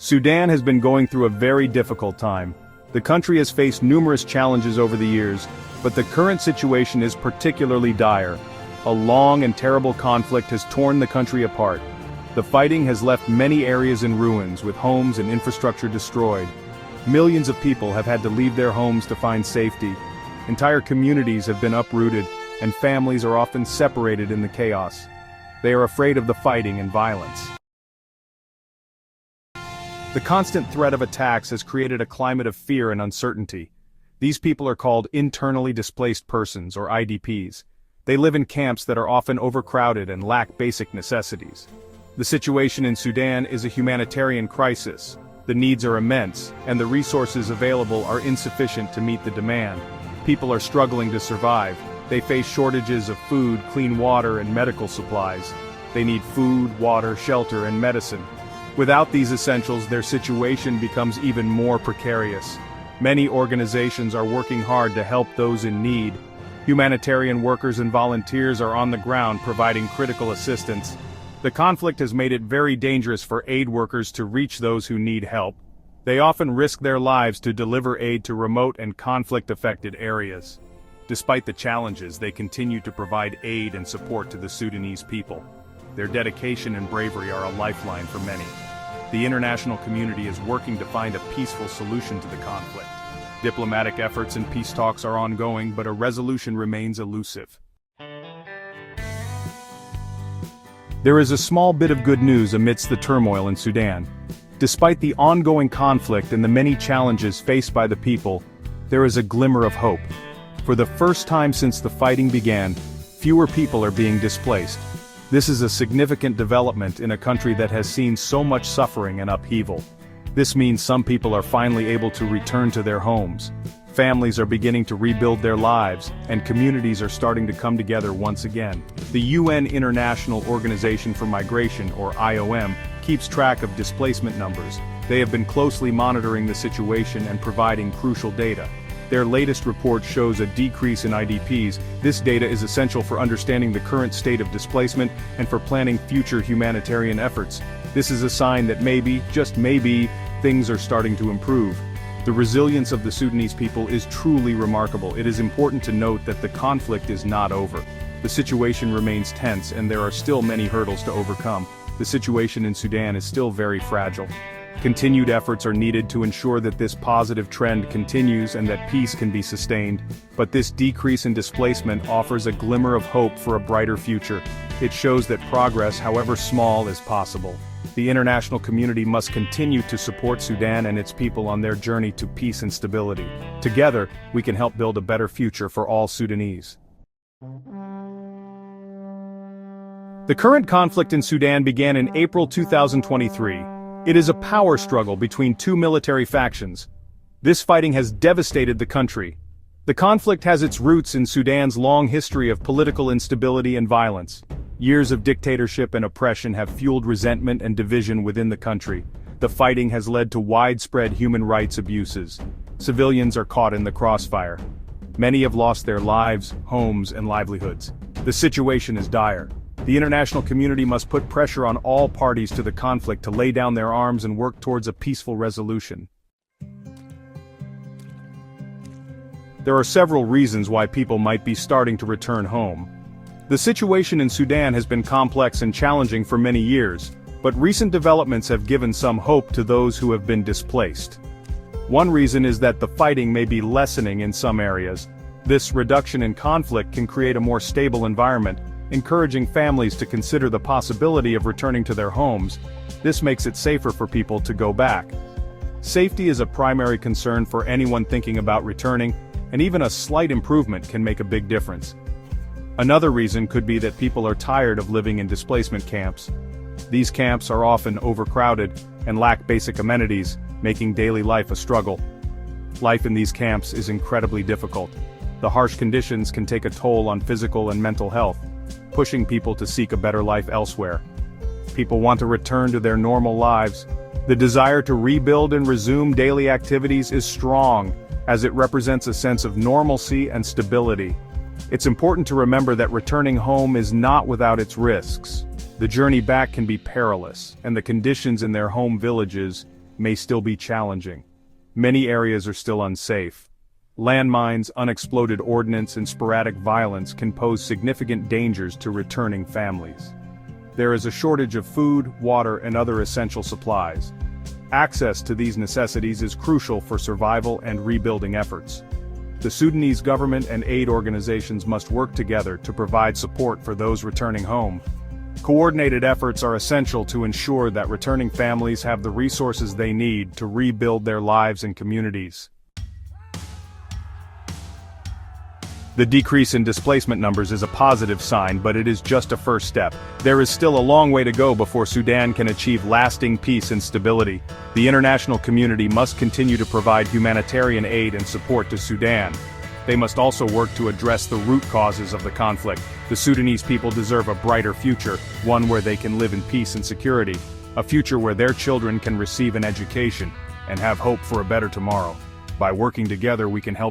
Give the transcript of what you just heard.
Sudan has been going through a very difficult time. The country has faced numerous challenges over the years, but the current situation is particularly dire. A long and terrible conflict has torn the country apart. The fighting has left many areas in ruins, with homes and infrastructure destroyed. Millions of people have had to leave their homes to find safety. Entire communities have been uprooted, and families are often separated in the chaos. They are afraid of the fighting and violence. The constant threat of attacks has created a climate of fear and uncertainty. These people are called internally displaced persons, or IDPs. They live in camps that are often overcrowded and lack basic necessities. The situation in Sudan is a humanitarian crisis. The needs are immense, and the resources available are insufficient to meet the demand. People are struggling to survive. They face shortages of food, clean water, and medical supplies. They need food, water, shelter, and medicine. Without these essentials, their situation becomes even more precarious. Many organizations are working hard to help those in need. Humanitarian workers and volunteers are on the ground providing critical assistance. The conflict has made it very dangerous for aid workers to reach those who need help. They often risk their lives to deliver aid to remote and conflict-affected areas. Despite the challenges, they continue to provide aid and support to the Sudanese people. Their dedication and bravery are a lifeline for many. The international community is working to find a peaceful solution to the conflict. Diplomatic efforts and peace talks are ongoing, but a resolution remains elusive. There is a small bit of good news amidst the turmoil in Sudan. Despite the ongoing conflict and the many challenges faced by the people, there is a glimmer of hope. For the first time since the fighting began, fewer people are being displaced. This is a significant development in a country that has seen so much suffering and upheaval. This means some people are finally able to return to their homes. Families are beginning to rebuild their lives, and communities are starting to come together once again. The UN International Organization for Migration, or IOM, keeps track of displacement numbers. They have been closely monitoring the situation and providing crucial data. Their latest report shows a decrease in IDPs. This data is essential for understanding the current state of displacement and for planning future humanitarian efforts. This is a sign that maybe, just maybe, things are starting to improve. The resilience of the Sudanese people is truly remarkable. It is important to note that the conflict is not over. The situation remains tense and there are still many hurdles to overcome. The situation in Sudan is still very fragile. Continued efforts are needed to ensure that this positive trend continues and that peace can be sustained. But this decrease in displacement offers a glimmer of hope for a brighter future. It shows that progress, however small, is possible. The international community must continue to support Sudan and its people on their journey to peace and stability. Together, we can help build a better future for all Sudanese. The current conflict in Sudan began in April 2023. It is a power struggle between two military factions. This fighting has devastated the country. The conflict has its roots in Sudan's long history of political instability and violence. Years of dictatorship and oppression have fueled resentment and division within the country. The fighting has led to widespread human rights abuses. Civilians are caught in the crossfire. Many have lost their lives, homes, and livelihoods. The situation is dire. The international community must put pressure on all parties to the conflict to lay down their arms and work towards a peaceful resolution. There are several reasons why people might be starting to return home. The situation in Sudan has been complex and challenging for many years, but recent developments have given some hope to those who have been displaced. One reason is that the fighting may be lessening in some areas. This reduction in conflict can create a more stable environment, encouraging families to consider the possibility of returning to their homes. This makes it safer for people to go back. Safety is a primary concern for anyone thinking about returning, and even a slight improvement can make a big difference. Another reason could be that people are tired of living in displacement camps. These camps are often overcrowded and lack basic amenities, making daily life a struggle. Life in these camps is incredibly difficult. The harsh conditions can take a toll on physical and mental health, pushing people to seek a better life elsewhere. People want to return to their normal lives. The desire to rebuild and resume daily activities is strong, as it represents a sense of normalcy and stability. It's important to remember that returning home is not without its risks. The journey back can be perilous, and the conditions in their home villages may still be challenging. Many areas are still unsafe. Landmines, unexploded ordnance, and sporadic violence can pose significant dangers to returning families. There is a shortage of food, water, and other essential supplies. Access to these necessities is crucial for survival and rebuilding efforts. The Sudanese government and aid organizations must work together to provide support for those returning home. Coordinated efforts are essential to ensure that returning families have the resources they need to rebuild their lives and communities. The decrease in displacement numbers is a positive sign, but it is just a first step. There is still a long way to go before Sudan can achieve lasting peace and stability. The international community must continue to provide humanitarian aid and support to Sudan. They must also work to address the root causes of the conflict. The Sudanese people deserve a brighter future, one where they can live in peace and security, a future where their children can receive an education and have hope for a better tomorrow. By working together, we can help